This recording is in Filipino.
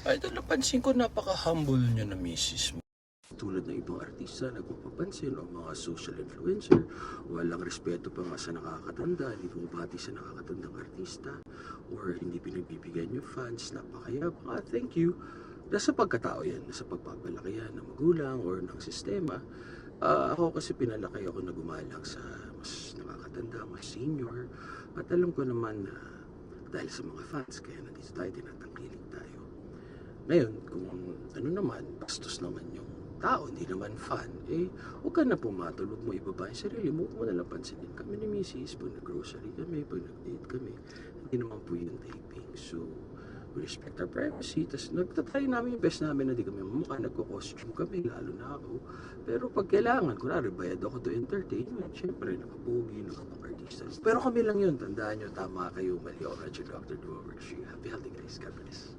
Idol, napansin ko napaka-humble nyo na misis mo. Tulad ng ibang artista, nagpapapansin o mga social influencer, walang respeto pa nga sa nakakatanda, hindi pumapati sa nakakatandang artista, or hindi pinagbibigyan yung fans, napakayabang. Thank you. Nasa pagkatao yan, nasa pagpapalaki yan ng magulang or ng sistema. Ako kasi pinalaki ako na gumalang sa mas nakakatanda, mas senior. At alam ko naman na dahil sa mga fans, kaya nandito tayo, tinatangkilik tayo. Ngayon, kung ano naman, bastos naman yung tao, hindi naman fan, huwag ka na pumatol, huwag mo ibaba yung sarili mo, huwag mo nalang pansinin. Kami ni Mrs. Pag nag-grocery kami, pag nag-date kami, hindi naman po yung taping. So, we respect our privacy. Tapos nagtatry namin yung best namin na di kami mamukha, nagko-costume kami, lalo na ako. Pero pag kailangan, kunwari, bayad ako to entertainment, syempre, nakapogi, nakapag-artista. Pero kami lang yun, tandaan nyo, tama kayo, mali ako, Dr. Dr. Happy holiday guys, God bless.